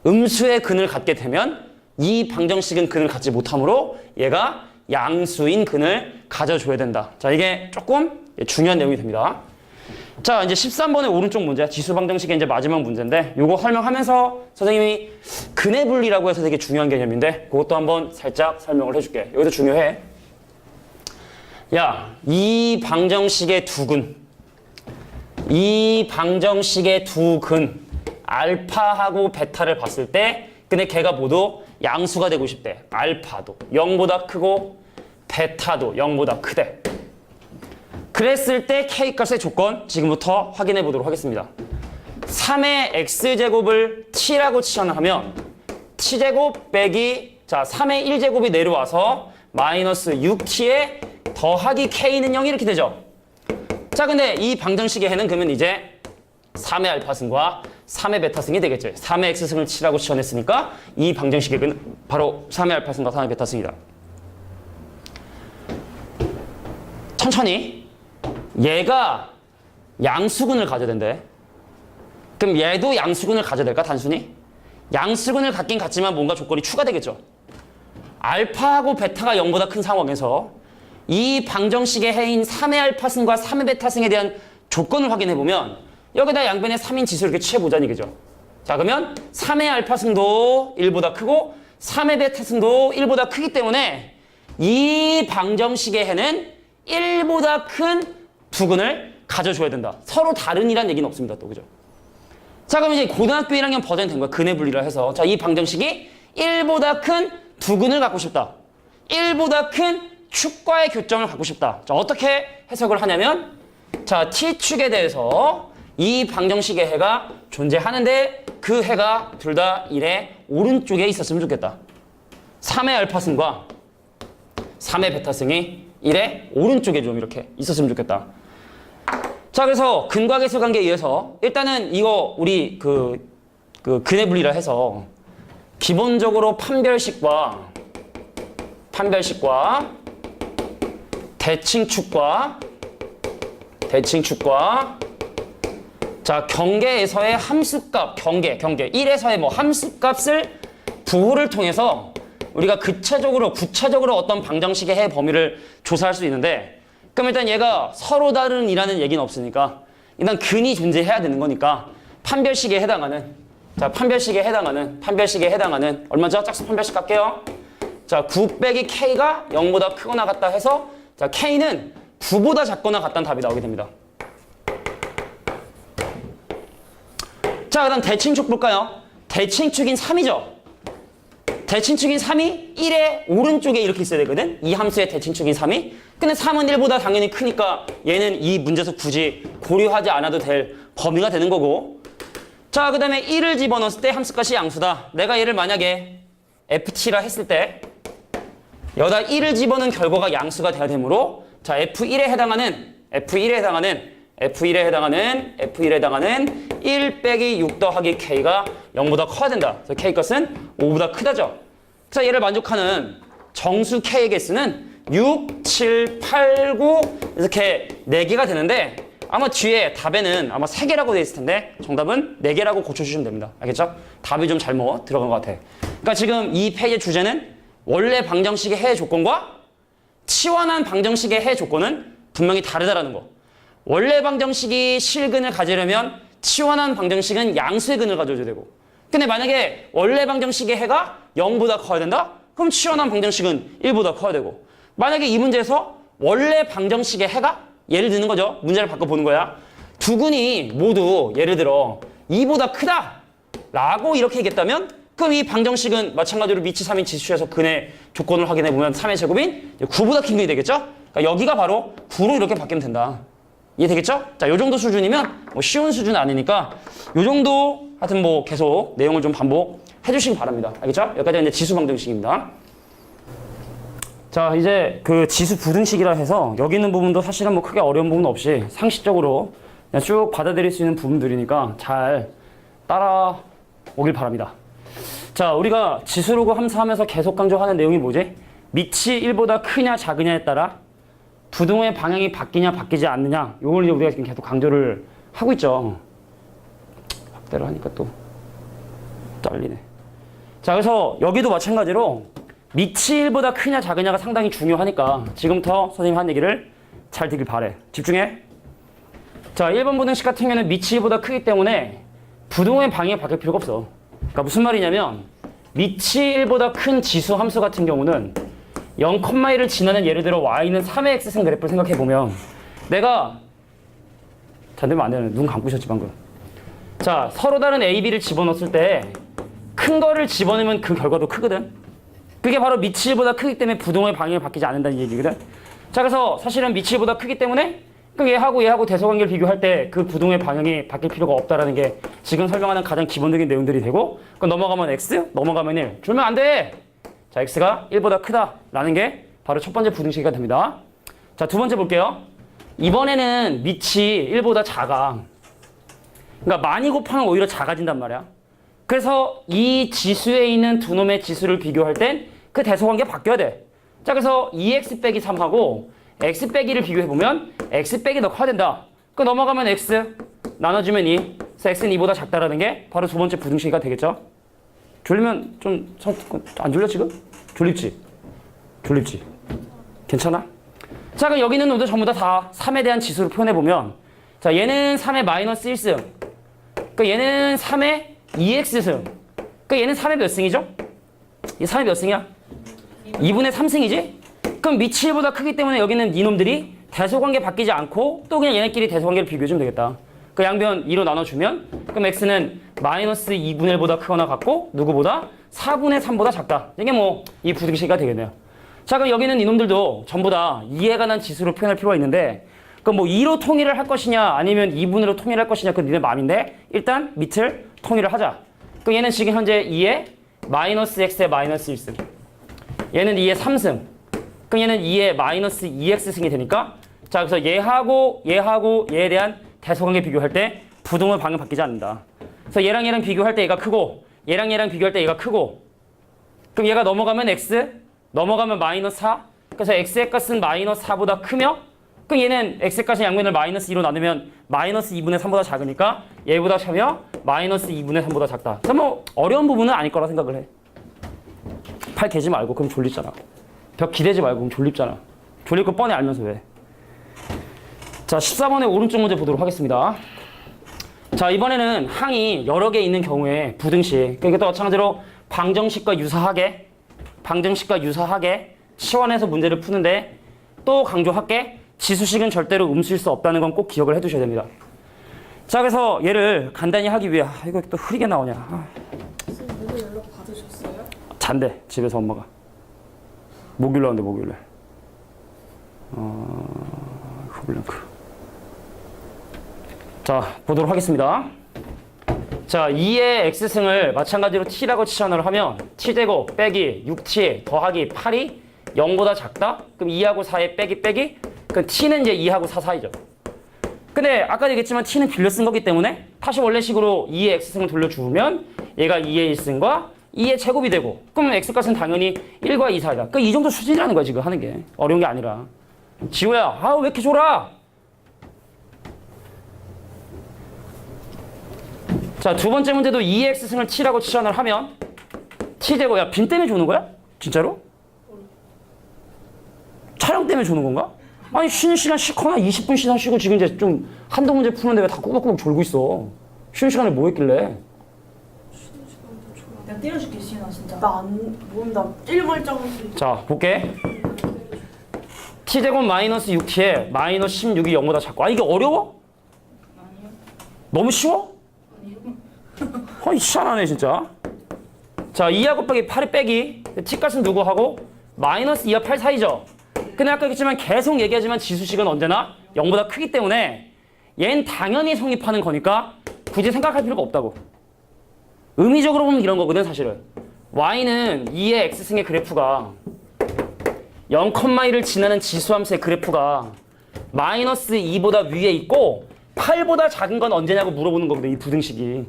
음수의 근을 갖게 되면 이 방정식은 근을 갖지 못하므로 얘가 양수인 근을 가져줘야 된다. 자, 이게 조금 중요한 내용이 됩니다. 자, 이제 13번의 오른쪽 문제, 지수 방정식의 이제 마지막 문제인데 요거 설명하면서 선생님이 근의 분리라고 해서 되게 중요한 개념인데 그것도 한번 살짝 설명을 해줄게. 여기도 중요해. 야, 이 방정식의 두 근, 이 방정식의 두 근 알파하고 베타를 봤을 때 근데 걔가 모두 양수가 되고 싶대. 알파도 0보다 크고 베타도 0보다 크대. 그랬을 때 K값의 조건 지금부터 확인해 보도록 하겠습니다. 3의 X제곱을 T라고 치환을 하면 T제곱 빼기 자 3의 1제곱이 내려와서 마이너스 6T에 더하기 K는 0 이렇게 되죠. 자, 근데 이 방정식의 해는 그러면 이제 3의 알파승과 3의 베타승이 되겠죠. 3의 X승을 7라고 치환했으니까 이 방정식의 근은 바로 3의 알파승과 3의 베타승이다. 천천히 얘가 양수근을 가져야 된대. 그럼 얘도 양수근을 가져야 될까 단순히? 양수근을 갖긴 갖지만 뭔가 조건이 추가되겠죠. 알파하고 베타가 0보다 큰 상황에서 이 방정식의 해인 3의 알파승과 3의 베타승에 대한 조건을 확인해보면 여기다 양변에 3인 지수를 이렇게 취해보자는 얘기죠. 자, 그러면 3의 알파승도 1보다 크고 3의 베타승도 1보다 크기 때문에 이 방정식의 해는 1보다 큰 두 근을 가져줘야 된다. 서로 다른이란 얘기는 없습니다. 또 그죠? 자, 그럼 이제 고등학교 1학년 버전이 된 거야. 근의 분리를 해서. 자, 이 방정식이 1보다 큰 두 근을 갖고 싶다. 1보다 큰 축과의 교점을 갖고 싶다. 자, 어떻게 해석을 하냐면 자, T축에 대해서 이 방정식의 해가 존재하는데 그 해가 둘 다 1의 오른쪽에 있었으면 좋겠다. 3의 알파승과 3의 베타승이 1의 오른쪽에 좀 이렇게 있었으면 좋겠다. 자, 그래서 근과계수 관계에 의해서 일단은 이거 우리 근해 분리라 해서 기본적으로 판별식과 대칭축과 자, 경계에서의 함수값, 경계 1에서의 뭐 함수값을 부호를 통해서 우리가 구체적으로 어떤 방정식의 해 범위를 조사할 수 있는데, 그럼 일단 얘가 서로 다른 이라는 얘기는 없으니까 일단 근이 존재해야 되는 거니까 판별식에 해당하는 얼마죠? 짝수 판별식 갈게요. 자, 9 빼기 K가 0보다 크거나 같다 해서 자, K는 9보다 작거나 같다는 답이 나오게 됩니다. 자, 그 다음 대칭축 볼까요? 대칭축인 3이죠. 대칭축인 3이 1의 오른쪽에 이렇게 있어야 되거든. 이 함수의 대칭축인 3이. 근데 3은 1보다 당연히 크니까 얘는 이 문제에서 굳이 고려하지 않아도 될 범위가 되는 거고. 자, 그 다음에 1을 집어넣었을 때 함수값이 양수다. 내가 얘를 만약에 ft라 했을 때 여기다 1을 집어넣은 결과가 양수가 돼야 되므로 자, F1에 해당하는 1 빼기 6 더하기 K가 0보다 커야 된다. 그래서 K 값은 5보다 크다죠. 그래서 얘를 만족하는 정수 K의 개수는 6, 7, 8, 9 이렇게 4개가 되는데 아마 뒤에 답에는 아마 3개라고 되어 있을 텐데 정답은 4개라고 고쳐주시면 됩니다. 알겠죠? 답이 좀 잘못 들어간 것 같아. 그러니까 지금 이 페이지의 주제는 원래 방정식의 해 조건과 치환한 방정식의 해 조건은 분명히 다르다라는 거. 원래 방정식이 실근을 가지려면 치환한 방정식은 양수의 근을 가져줘야 되고, 근데 만약에 원래 방정식의 해가 0보다 커야 된다? 그럼 치환한 방정식은 1보다 커야 되고, 만약에 이 문제에서 원래 방정식의 해가 예를 드는 거죠. 문제를 바꿔보는 거야. 두 근이 모두 예를 들어 2보다 크다 라고 이렇게 얘기했다면 그럼 이 방정식은 마찬가지로 미치 3인 지수에서 근의 조건을 확인해보면 3의 제곱인 9보다 큰 근이 되겠죠? 그러니까 여기가 바로 9로 이렇게 바뀌면 된다. 이해되겠죠? 자, 요 정도 수준이면 뭐 쉬운 수준은 아니니까 요 정도 하여튼 뭐 계속 내용을 좀 반복해 주시기 바랍니다. 알겠죠? 여기까지가 이제 지수 방정식입니다. 자, 이제 그 지수 부등식이라 해서 여기 있는 부분도 사실은 뭐 크게 어려운 부분 없이 상식적으로 그냥 쭉 받아들일 수 있는 부분들이니까 잘 따라오길 바랍니다. 자, 우리가 지수로그 함수하면서 계속 강조하는 내용이 뭐지? 밑이 1보다 크냐 작으냐에 따라 부등호의 방향이 바뀌냐 바뀌지 않느냐, 이걸 이제 우리가 지금 계속 강조를 하고 있죠. 확대를 하니까 또 잘리네. 자, 그래서 여기도 마찬가지로 밑이 1보다 크냐 작으냐가 상당히 중요하니까 지금부터 선생님 한 얘기를 잘 듣길 바래. 집중해. 자, 1번 부등식 같은 경우는 밑이 1보다 크기 때문에 부등호의 방향이 바뀔 필요가 없어. 그러니까 무슨 말이냐면 밑이 1보다 큰 지수 함수 같은 경우는 0,1을 지나는 예를 들어 y는 3의 x승 그래프를 생각해보면 내가 잘 되면 안 되네. 눈 감고 있었지 방금. 자, 서로 다른 a, b를 집어넣었을 때 큰 거를 집어넣으면 그 결과도 크거든. 그게 바로 밑이 1보다 크기 때문에 부등호의 방향이 바뀌지 않는다는 얘기거든. 자, 그래서 사실은 밑이 1보다 크기 때문에 그럼 얘하고 대소관계를 비교할 때 그 부등호의 방향이 바뀔 필요가 없다라는 게 지금 설명하는 가장 기본적인 내용들이 되고, 그럼 넘어가면 x, 넘어가면 1. 줄면 안 돼! 자, x가 1보다 크다라는 게 바로 첫 번째 부등식이 됩니다. 자, 두 번째 볼게요. 이번에는 밑이 1보다 작아. 그러니까 많이 곱하면 오히려 작아진단 말이야. 그래서 이 지수에 있는 두 놈의 지수를 비교할 땐 그 대소관계 바뀌어야 돼. 자, 그래서 2x 빼기 3하고 x 빼기를 비교해보면 x 빼기 더 커야 된다. 그 넘어가면 x 나눠주면 2. 그래서 x는 2보다 작다라는 게 바로 두 번째 부등식이 되겠죠. 졸리면 좀 안 졸려 지금? 졸립지? 괜찮아? 자, 그럼 여기 있는 놈들 전부 다 3에 대한 지수를 표현해보면 자, 얘는 3의 마이너스 1승, 그 얘는 3의 2x승, 그 얘는 3의 몇 승이죠? 이 3의 몇 승이야? 2분의 3승이지? 그럼 밑이 1보다 크기 때문에 여기는 이놈들이 대소관계 바뀌지 않고 또 그냥 얘네끼리 대소관계를 비교해주면 되겠다. 그 양변 2로 나눠주면 그럼 x는 마이너스 2분의 1보다 크거나 같고 누구보다 4분의 3보다 작다. 이게 뭐 이 부등식이 되겠네요. 자, 그럼 여기는 이놈들도 전부 다 2에 관한 지수로 표현할 필요가 있는데 그럼 뭐 2로 통일을 할 것이냐 아니면 2분으로 통일할 것이냐 그건 니네 마음인데 일단 밑을 통일을 하자. 그럼 얘는 지금 현재 2에 마이너스 x에 마이너스 1승. 얘는 2에 3승. 그럼 얘는 2에 마이너스 2x승이 되니까 자, 그래서 얘하고 얘에 대한 대소관계 비교할 때 부등호 방향 바뀌지 않는다. 그래서 얘랑 비교할 때 얘가 크고 얘랑 비교할 때 얘가 크고 그럼 얘가 넘어가면 x, 넘어가면 마이너스 4. 그래서 x의 값은 마이너스 4보다 크며 그럼 얘는 x의 값의 양면을 마이너스 2로 나누면 마이너스 2분의 3보다 작으니까 얘보다 작으며 마이너스 2분의 3보다 작다. 그래서 뭐 어려운 부분은 아닐 거라 생각을 해. 팔 개지 말고 그럼 졸립잖아. 벽 기대지 말고 그럼 졸립잖아. 졸릴 거 뻔히 알면서 왜. 자, 14번의 오른쪽 문제 보도록 하겠습니다. 자, 이번에는 항이 여러 개 있는 경우에 부등식. 그러니까 또 마찬가지로 방정식과 유사하게 시원해서 문제를 푸는데 또 강조할게. 지수식은 절대로 음수일 수 없다는 건 꼭 기억을 해두셔야 됩니다. 자, 그래서 얘를 간단히 하기 위해 이거 또 흐리게 나오냐. 선생님 오늘 연락 받으셨어요? 잔대 집에서 엄마가 목요일 나온대 목요일에. 후블랭크. 자, 보도록 하겠습니다. 자, 2의 x승을 마찬가지로 t라고 치환을 하면 t제곱 빼기 6t 더하기 8이 0보다 작다? 그럼 2하고 4의 빼기 그럼 t는 이제 2하고 4 사이죠. 근데 아까 얘기했지만 t는 빌려 쓴 거기 때문에 다시 원래식으로 2의 x승을 돌려주면 얘가 2의 1승과 2의 제곱이 되고 그럼 x값은 당연히 1과 2 사이다. 그러니까 이 정도 수준이라는 거야 지금 하는 게. 어려운 게 아니라. 지호야, 왜 이렇게 졸아? 자, 두 번째 문제도 2의 x승을 t라고 치환을 하면 t제곱, 야, 빈 때문에 주는 거야? 진짜로? 촬영 때문에 주는 건가? 아니, 쉬는 시간 쉬거나 20분 시간 쉬고 지금 이제 좀 한두 문제 푸는데 왜 다 꾸벅꾸벅 졸고 있어? 쉬는 시간에 뭐 했길래? 쉬는 시간도 좋아. 내가 때려줄게 시은아 진짜. 나안 모른다. 일벌정수. 자, 볼게. t제곱 마이너스 6t에 마이너스 16이 0보다 작고. 아, 이게 어려워? 아니요. 너무 쉬워? 아니요. 아니, 희한하네, 진짜. 자, 2하 곱하기 8의 빼기. t값은 누구 하고? 마이너스 2와 8 사이죠? 근데 아까 얘기했지만 계속 얘기하지만 지수식은 언제나 0보다 크기 때문에 얘는 당연히 성립하는 거니까 굳이 생각할 필요가 없다고. 의미적으로 보면 이런 거거든, 사실은. y는 2의 x승의 그래프가 0,1을 지나는 지수함수의 그래프가 마이너스 2보다 위에 있고 8보다 작은 건 언제냐고 물어보는 거거든, 이 부등식이.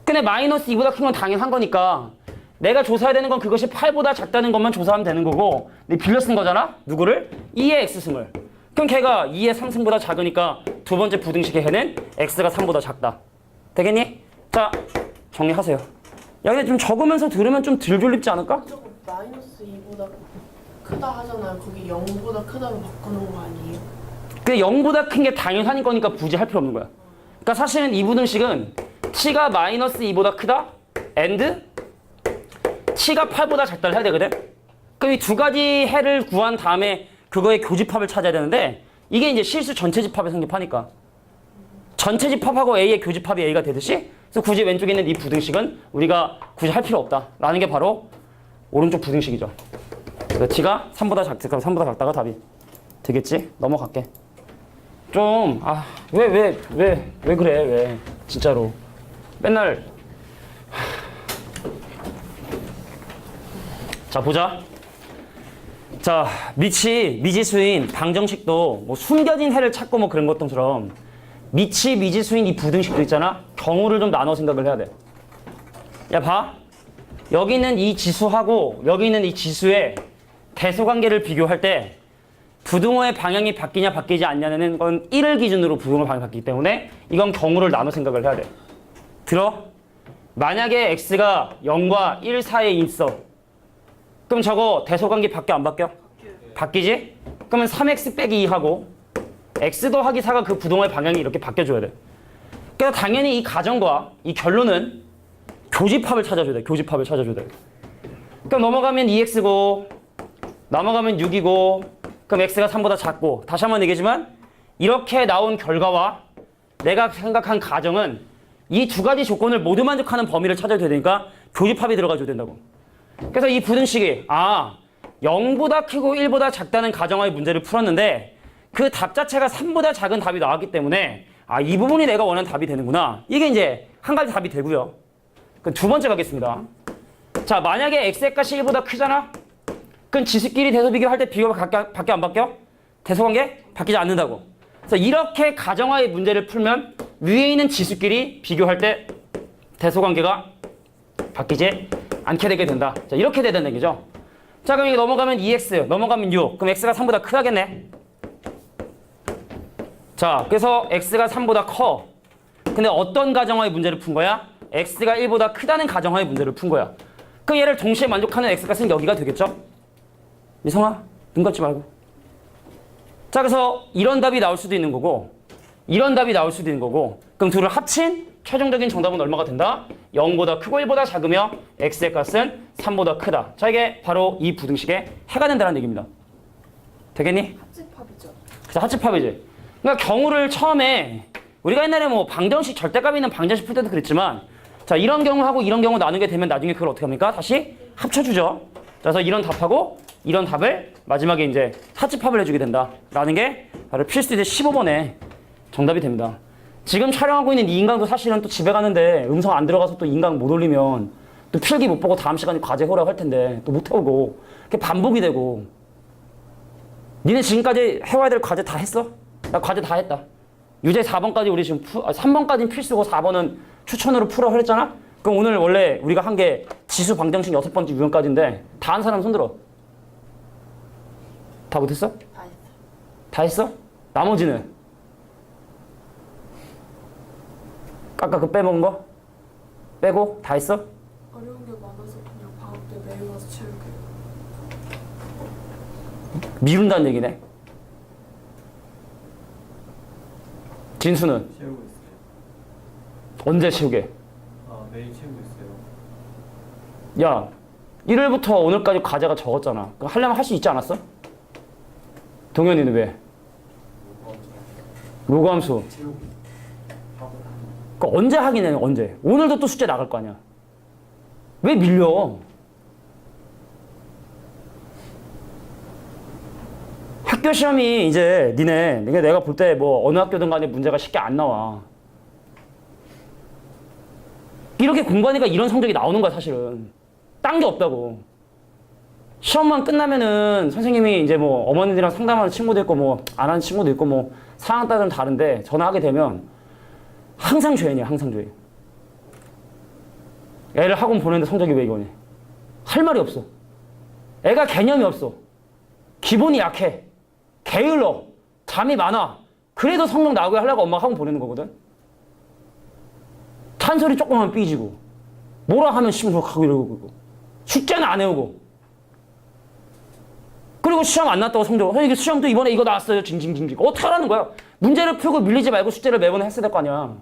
근데 마이너스 2보다 큰 건 당연한 거니까 내가 조사해야 되는 건 그것이 8보다 작다는 것만 조사하면 되는 거고 내가 빌려 쓴 거잖아? 누구를? 2의 x승을. 그럼 걔가 2의 3승보다 작으니까 두 번째 부등식의 해는 x가 3보다 작다. 되겠니? 자, 정리하세요. 야, 근데 좀 적으면서 들으면 좀 덜 졸립지 않을까? 저거 마이너스 2보다 크다 하잖아요. 거기 0보다 크다로 바꾸는 거 아니에요? 근데 0보다 큰 게 당연한 거니까 굳이 할 필요 없는 거야. 그러니까 사실은 이 부등식은 t가 마이너스 2보다 크다 and t가 8보다 작다를 해야 되거든? 그럼 이 두 가지 해를 구한 다음에 그거의 교집합을 찾아야 되는데 이게 이제 실수 전체 집합에 성립하니까 전체 집합하고 a의 교집합이 a가 되듯이 그래서 굳이 왼쪽에 있는 이 부등식은 우리가 굳이 할 필요 없다라는 게 바로 오른쪽 부등식이죠. 그래서 t가 3보다 작다. 그럼 3보다 작다가 답이 되겠지? 넘어갈게. 좀 왜 그래? 왜 진짜로 맨날. 자, 보자. 자, 미지수인 방정식도 뭐 숨겨진 해를 찾고 뭐 그런 것처럼 미지수인 이 부등식도 있잖아. 경우를 좀 나눠 생각을 해야 돼. 야, 봐. 여기 있는 이 지수하고 여기 있는 이 지수의 대소관계를 비교할 때 부등호의 방향이 바뀌냐 바뀌지 않냐는 건 1을 기준으로 부등호 방향이 바뀌기 때문에 이건 경우를 나눠 생각을 해야 돼. 들어? 만약에 x가 0과 1 사이에 있어. 그럼 저거 대소관계 바뀌어 안 바뀌어? 바뀌지? 그러면 3x 빼기 2하고 x 더하기 4가 그 부동호의 방향이 이렇게 바뀌어줘야 돼. 그래서 당연히 이 가정과 이 결론은 교집합을 찾아줘야 돼. 교집합을 찾아줘야 돼. 그럼 넘어가면 2x고 넘어가면 6이고 그럼 x가 3보다 작고 다시 한번 얘기하지만 이렇게 나온 결과와 내가 생각한 가정은 이 두 가지 조건을 모두 만족하는 범위를 찾아줘야 되니까 교집합이 들어가줘야 된다고. 그래서 이 부등식이 0보다 크고 1보다 작다는 가정하에 문제를 풀었는데 그 답 자체가 3보다 작은 답이 나왔기 때문에 아, 이 부분이 내가 원하는 답이 되는구나. 이게 이제 한 가지 답이 되고요. 그럼 두 번째 가겠습니다. 자, 만약에 x의 값이 1보다 크잖아? 그럼 지수끼리 대소 비교할 때 비교가 바뀌어 안 바뀌어? 대소관계? 바뀌지 않는다고. 그래서 이렇게 가정하의 문제를 풀면 위에 있는 지수끼리 비교할 때 대소관계가 바뀌지 않게 되게 된다. 자, 이렇게 되는 얘기죠. 자, 그럼 이게 넘어가면 2x, 넘어가면 6. 그럼 x가 3보다 크다겠네. 자, 그래서 x가 3보다 커. 근데 어떤 가정하의 문제를 푼 거야? x가 1보다 크다는 가정하의 문제를 푼 거야. 그럼 얘를 동시에 만족하는 x값은 여기가 되겠죠? 미성아, 눈 감지 말고. 자, 그래서 이런 답이 나올 수도 있는 거고 이런 답이 나올 수도 있는 거고 그럼 둘을 합친 최종적인 정답은 얼마가 된다? 0보다 크고 1보다 작으며 x의 값은 3보다 크다. 자, 이게 바로 이 부등식의 해가 된다는 얘기입니다. 되겠니? 합집합이죠. 그래서 합집합이지. 그러니까 경우를 처음에 우리가 옛날에 뭐 방정식 절대값이 있는 방정식 풀 때도 그랬지만 자, 이런 경우하고 이런 경우 나누게 되면 나중에 그걸 어떻게 합니까? 다시 합쳐주죠. 그래서 이런 답하고 이런 답을 마지막에 이제 합집합을 해주게 된다라는 게 바로 필수제 15번의 정답이 됩니다. 지금 촬영하고 있는 이 인강도 사실은 또 집에 가는데 음성 안 들어가서 또 인강 못 올리면 또 필기 못 보고 다음 시간에 과제 해오라고 할 텐데 또 못 해오고 그게 반복이 되고 니네 지금까지 해와야 될 과제 다 했어? 나 과제 다 했다. 유제 4번까지 우리 지금 3번까지는 필수고 4번은 추천으로 풀어 했잖아? 그럼 오늘 원래 우리가 한 게 지수 방정식 6번째 유형까지인데 다 한 사람 손들어. 다 못했어? 다 했어. 다 했어? 나머지는? 아까 그 빼먹은 거? 빼고 다 했어? 어려운 게 많아서 그냥 방학 때 매일 와서 채울게요. 미룬다는 얘기네. 진수는? 채우고 있어요. 언제 채우게? 아, 매일 채우고 있어요. 야, 일요일부터 오늘까지 과제가 적었잖아. 그럼 하려면 할 수 있지 않았어? 동현이는 왜? 로그함수. 채우고 하고 그 언제 하긴 해, 언제? 오늘도 또 숙제 나갈 거 아니야. 왜 밀려? 학교 시험이 이제 내가 볼 때 뭐 어느 학교든 간에 문제가 쉽게 안 나와. 이렇게 공부하니까 이런 성적이 나오는 거야, 사실은. 딴 게 없다고. 시험만 끝나면은 선생님이 이제 뭐 어머니들이랑 상담하는 친구도 있고 뭐 안 하는 친구도 있고 뭐 상황 따라 좀 다른데 전화하게 되면 항상 죄인이야, 항상 죄인. 애를 학원 보내는데 성적이 왜 이거니? 할 말이 없어. 애가 개념이 없어. 기본이 약해. 게을러. 잠이 많아. 그래도 성적 나오게 하려고 엄마가 학원 보내는 거거든. 탄소리 조금 하면 삐지고 뭐라 하면 심각하고 이러고 숙제는 안 해오고 그리고 시험 안 났다고 성적 이게 시험도 이번에 이거 나왔어요 징징징징 어떻게 하라는 거야. 문제를 풀고 밀리지 말고 숙제를 매번 했어야 될 거 아니야.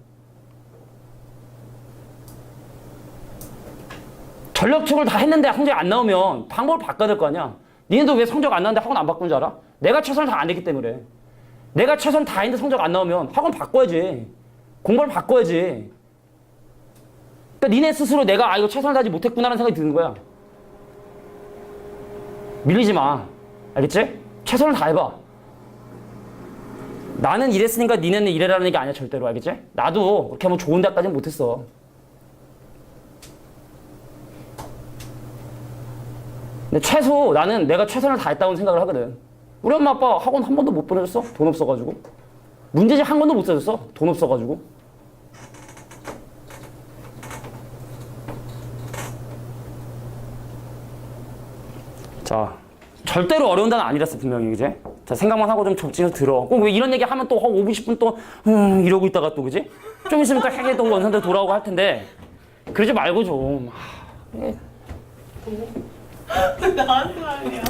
전력적으로 다 했는데 성적이 안 나오면 방법을 바꿔야 될 거 아니야. 니네도 왜 성적 안 나는데 학원 안 바꾸는 줄 알아? 내가 최선을 다 안 했기 때문에. 내가 최선을 다 했는데 성적 안 나오면 학원 바꿔야지. 공부를 바꿔야지. 그러니까 니네 스스로 내가 이거 최선을 다하지 못했구나라는 생각이 드는 거야. 밀리지 마. 알겠지? 최선을 다해봐. 나는 이랬으니까 니네는 이래라는 게 아니야 절대로. 알겠지? 나도 그렇게 뭐 좋은 데까지는 못했어. 근데 최소 나는 내가 최선을 다했다고 생각을 하거든. 우리 엄마 아빠 학원 한 번도 못 보내줬어? 돈 없어가지고. 문제집 한 번도 못 써줬어? 돈 없어가지고. 자, 절대로 어려운 단어 아니랬어 분명히. 그지? 자, 생각만 하고 좀 적지해서 들어. 꼭 왜 이런 얘기 하면 또 5분 10분 또 이러고 있다가 또 그지? 좀 있으면 또 해게 또 원산대 돌아오고 할 텐데 그러지 말고 좀. 나한테 말이야.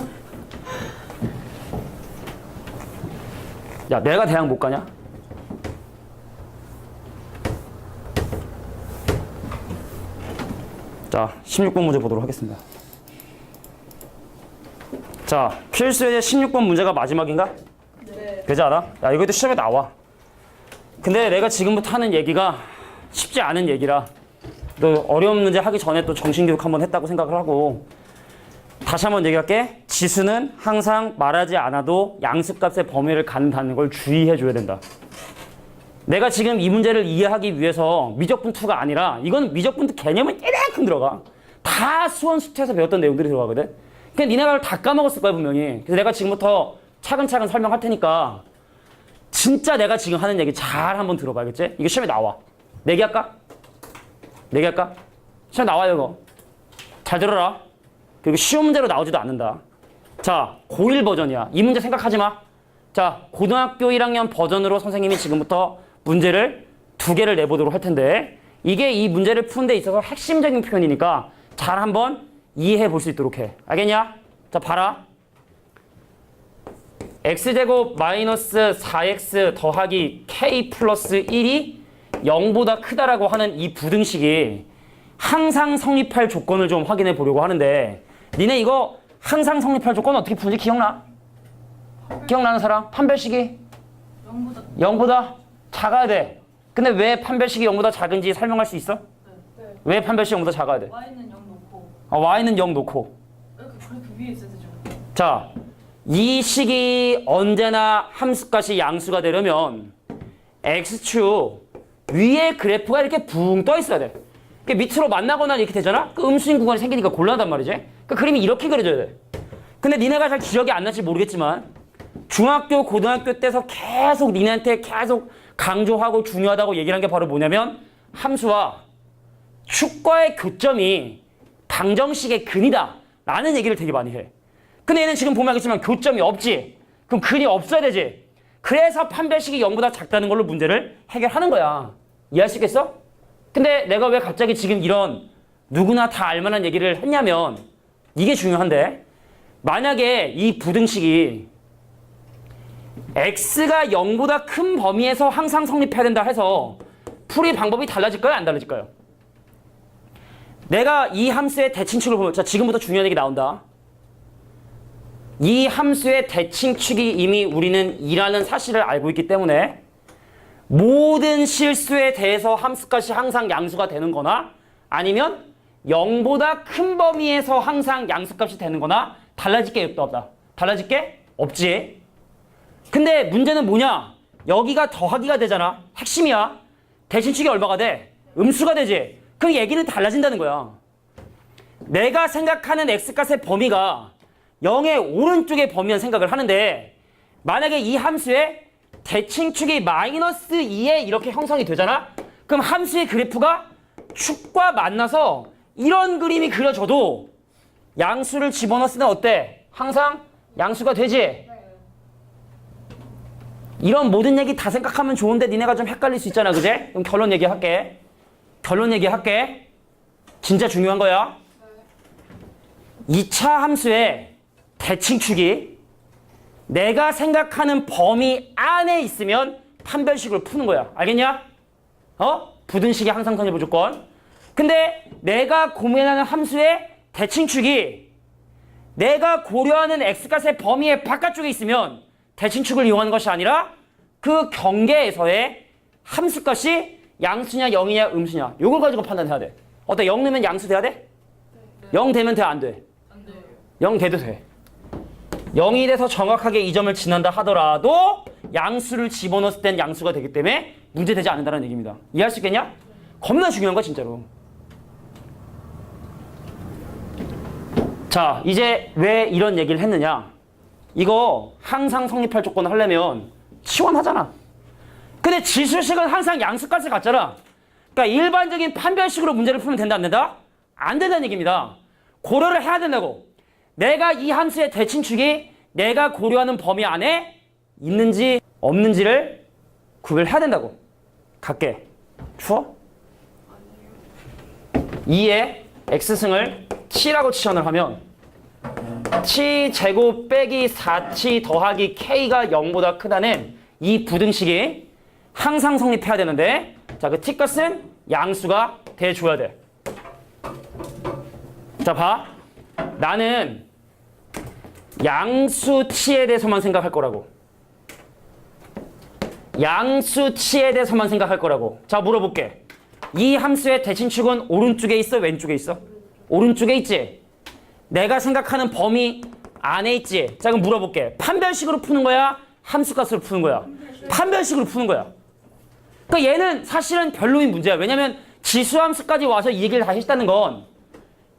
야, 내가 대학 못 가냐? 자, 16번 문제 보도록 하겠습니다. 자, 필수의 16번 문제가 마지막인가? 네. 되지 않아? 야, 이것도 시험에 나와. 근데 내가 지금부터 하는 얘기가 쉽지 않은 얘기라 또 어려운 문제 하기 전에 또 정신교육 한번 했다고 생각을 하고 다시 한번 얘기할게. 지수는 항상 말하지 않아도 양수값의 범위를 갖는다는 걸 주의해 줘야 된다. 내가 지금 이 문제를 이해하기 위해서 미적분투가 아니라 이건 미적분투 개념은 이만큼 들어가. 다 수원 수트에서 배웠던 내용들이 들어가거든. 그러니까 니네가 다 까먹었을 거야 분명히. 그래서 내가 지금부터 차근차근 설명할 테니까 진짜 내가 지금 하는 얘기 잘 한번 들어봐. 알겠지? 이게 시험에 나와. 내기할까? 내기할까? 시험 나와요 이거. 잘 들어라. 그리고 쉬운 문제로 나오지도 않는다. 자, 고1 버전이야. 이 문제 생각하지 마. 자, 고등학교 1학년 버전으로 선생님이 지금부터 문제를 2개를 내보도록 할 텐데 이게 이 문제를 푸는 데 있어서 핵심적인 표현이니까 잘 한번 이해해 볼 수 있도록 해. 알겠냐? 자, 봐라. x제곱 마이너스 4x 더하기 k 플러스 1이 0보다 크다라고 하는 이 부등식이 항상 성립할 조건을 좀 확인해 보려고 하는데 니네 이거 항상 성립할 조건 어떻게 푸는지 기억나? 기억나는 사람? 판별식이 0보다 작아야 돼. 근데 왜 판별식이 0보다 작은지 설명할 수 있어? 네. 왜 판별식이 0보다 작아야 돼? y는 0 놓고 y는 0 놓고. 이렇게 그래프 위에 있어야 되죠. 자, 이 식이 언제나 함수값이 양수가 되려면 x축 위에 그래프가 이렇게 붕 떠 있어야 돼. 밑으로 만나거나 이렇게 되잖아? 그 음수인 구간이 생기니까 곤란하단 말이지? 그 그림이 이렇게 그려져야 돼. 근데 니네가 잘 기억이 안 날지 모르겠지만 중학교, 고등학교 때서 계속 니네한테 계속 강조하고 중요하다고 얘기를 한 게 바로 뭐냐면 함수와 축과의 교점이 방정식의 근이다 라는 얘기를 되게 많이 해. 근데 얘는 지금 보면 알겠지만 교점이 없지. 그럼 근이 없어야 되지. 그래서 판별식이 0보다 작다는 걸로 문제를 해결하는 거야. 이해할 수 있겠어? 근데 내가 왜 갑자기 지금 이런 누구나 다 알만한 얘기를 했냐면 이게 중요한데 만약에 이 부등식이 x가 0보다 큰 범위에서 항상 성립해야 된다 해서 풀이 방법이 달라질까요? 안 달라질까요? 내가 이 함수의 대칭축을 보면 자 지금부터 중요한 얘기 나온다. 이 함수의 대칭축이 이미 우리는 2라는 사실을 알고 있기 때문에 모든 실수에 대해서 함수값이 항상 양수가 되는 거나 아니면 0보다 큰 범위에서 항상 양수값이 되는 거나 달라질 게 없다. 달라질 게 없지. 근데 문제는 뭐냐? 여기가 더하기가 되잖아. 핵심이야. 대칭축이 얼마가 돼? 음수가 되지. 그럼 얘기는 달라진다는 거야. 내가 생각하는 x값의 범위가 0의 오른쪽의 범위란 생각을 하는데 만약에 이 함수의 대칭축이 마이너스 2에 이렇게 형성이 되잖아? 그럼 함수의 그래프가 축과 만나서 이런 그림이 그려져도 양수를 집어넣었을 때 어때? 항상 양수가 되지? 이런 모든 얘기 다 생각하면 좋은데 니네가 좀 헷갈릴 수 있잖아, 그제? 그럼 결론 얘기할게. 결론 얘기할게. 진짜 중요한 거야. 2차 함수의 대칭축이 내가 생각하는 범위 안에 있으면 판별식을 푸는 거야. 알겠냐? 부등식이 항상 성립 조건. 근데 내가 고민하는 함수의 대칭축이 내가 고려하는 x값의 범위의 바깥쪽에 있으면 대칭축을 이용하는 것이 아니라 그 경계에서의 함수값이 양수냐 0이냐 음수냐 요걸 가지고 판단해야 돼. 어때? 0 넣으면 양수 돼야 돼? 0 되면 돼? 안 돼? 안 돼요. 0 돼도 돼. 0이 돼서 정확하게 이 점을 지난다 하더라도 양수를 집어넣었을 땐 양수가 되기 때문에 문제되지 않는다는 얘기입니다. 이해할 수 있겠냐? 겁나 중요한 거야 진짜로. 자, 이제 왜 이런 얘기를 했느냐? 이거 항상 성립할 조건을 하려면 시원하잖아. 근데 지수식은 항상 양수값을 갖잖아. 그러니까 일반적인 판별식으로 문제를 풀면 된다 안 된다? 안 된다는 얘기입니다. 고려를 해야 된다고. 내가 이 함수의 대칭축이 내가 고려하는 범위 안에 있는지 없는지를 구별해야 된다고. 갈게. 추워? 2에 x승을 7라고 치환을 하면 7제곱 빼기 4치 더하기 k가 0보다 크다는 이 부등식이 항상 성립해야 되는데 자, 그 t값은 양수가 돼줘야 돼. 자, 봐. 나는 양수치에 대해서만 생각할 거라고. 양수치에 대해서만 생각할 거라고. 자, 물어볼게. 이 함수의 대칭축은 오른쪽에 있어? 왼쪽에 있어? 오른쪽에 있지? 내가 생각하는 범위 안에 있지. 자, 그럼 물어볼게. 판별식으로 푸는 거야? 함수값으로 푸는 거야? 판별식으로 푸는 거야. 그러니까 얘는 사실은 별로인 문제야. 왜냐면 지수함수까지 와서 이 얘기를 다 했다는 건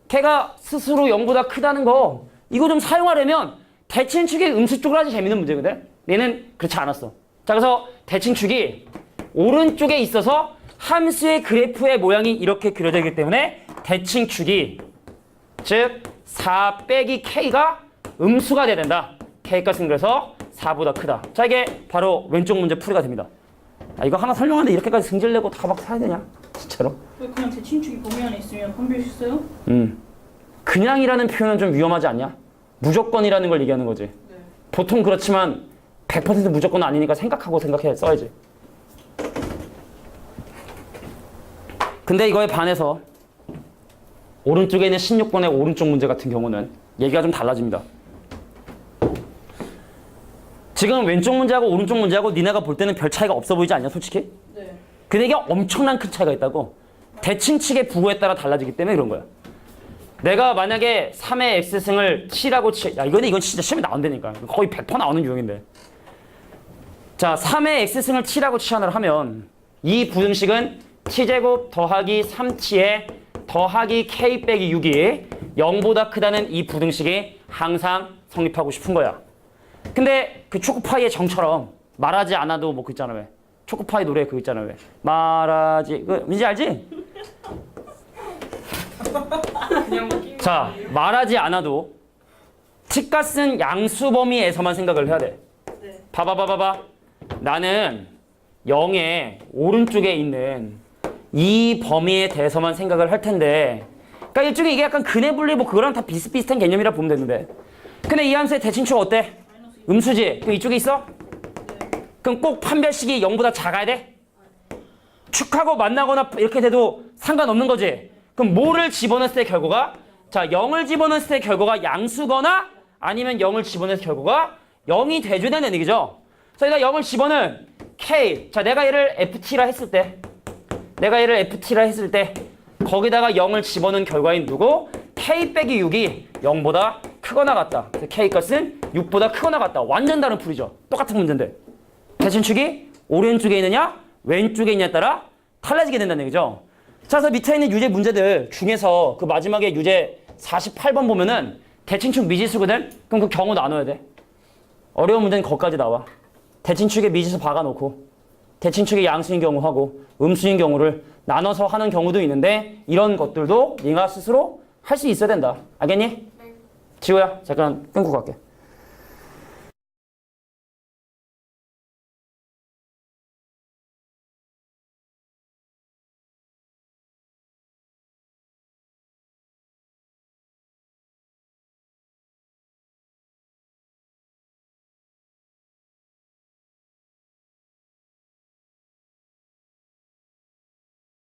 걔가 스스로 0보다 크다는 거 이거 좀 사용하려면 대칭축의 음수 쪽으로 하지 재밌는 문제거든. 얘는 그렇지 않았어. 자, 그래서 대칭축이 오른쪽에 있어서 함수의 그래프의 모양이 이렇게 그려져 있기 때문에 대칭축이 즉 4 빼기 K가 음수가 돼야 된다. K 값은 그래서 4보다 크다. 자, 이게 바로 왼쪽 문제 풀이가 됩니다. 아, 이거 하나 설명하는데 이렇게까지 승질내고 다 막 사야 되냐? 진짜로? 왜 그냥 대칭축이 범위 안에 있으면 판별식 써요? 그냥이라는 표현은 좀 위험하지 않냐? 무조건이라는 걸 얘기하는 거지. 네. 보통 그렇지만 100% 무조건은 아니니까 생각해 써야지. 근데 이거에 반해서 오른쪽에 있는 16번의 오른쪽 문제 같은 경우는 얘기가 좀 달라집니다. 지금 왼쪽 문제하고 오른쪽 문제하고 니네가 볼 때는 별 차이가 없어 보이지 않냐, 솔직히? 네. 근데 이게 엄청난 큰 차이가 있다고. 대칭축의 부호에 따라 달라지기 때문에 그런 거야. 내가 만약에 3의 x승을 7하고 야, 이건 진짜 시험에 나온다니까. 거의 100% 나오는 유형인데. 자, 3의 x승을 7하고 치환을 하면 이 부등식은 t제곱 더하기 3t에 더하기 k 빼기 6이 0보다 크다는 이 부등식이 항상 성립하고 싶은 거야. 근데 그 초코파이의 정처럼 말하지 않아도 뭐 그 있잖아 왜. 초코파이 노래 그거 있잖아 왜. 말하지 그 뭔지 알지? 자, 말하지 않아도 t값은 양수 범위에서만 생각을 해야 돼. 네. 봐봐. 나는 0의 오른쪽에 있는 이 범위에 대해서만 생각을 할 텐데, 그러니까 일종의 이게 약간 근해 분리 뭐 그거랑 다 비슷비슷한 개념이라 보면 되는데, 근데 이 함수의 대칭축 어때? 음수지? 그럼 이쪽에 있어? 네. 그럼 꼭 판별식이 0보다 작아야 돼? 축하고 만나거나 이렇게 돼도 상관없는 거지? 그럼 뭐를 집어넣었을 때 결과가? 자, 0을 집어넣었을 때 결과가 양수거나 아니면 0을 집어넣었을 때 결과가 0이 돼줘야 되는 얘기죠. 자, 여기다 0을 집어넣은 K. 자, 내가 얘를 FT라 했을 때 거기다가 0을 집어넣은 결과인 누구? K 빼기 6이 0보다 크거나 같다. 그래서 K 값은 6보다 크거나 같다. 완전 다른 풀이죠. 똑같은 문제인데. 대칭축이 오른쪽에 있느냐 왼쪽에 있느냐에 따라 달라지게 된다는 얘기죠. 자, 그래서 밑에 있는 유제 문제들 중에서 그 마지막에 유제 48번 보면은 대칭축 미지수거든? 그럼 그 경우 나눠야 돼. 어려운 문제는 거기까지 나와. 대칭축에 미지수 박아놓고 대칭축이 양수인 경우하고 음수인 경우를 나눠서 하는 경우도 있는데 이런 것들도 네가 스스로 할 수 있어야 된다. 알겠니? 네. 지호야, 잠깐 끊고 갈게.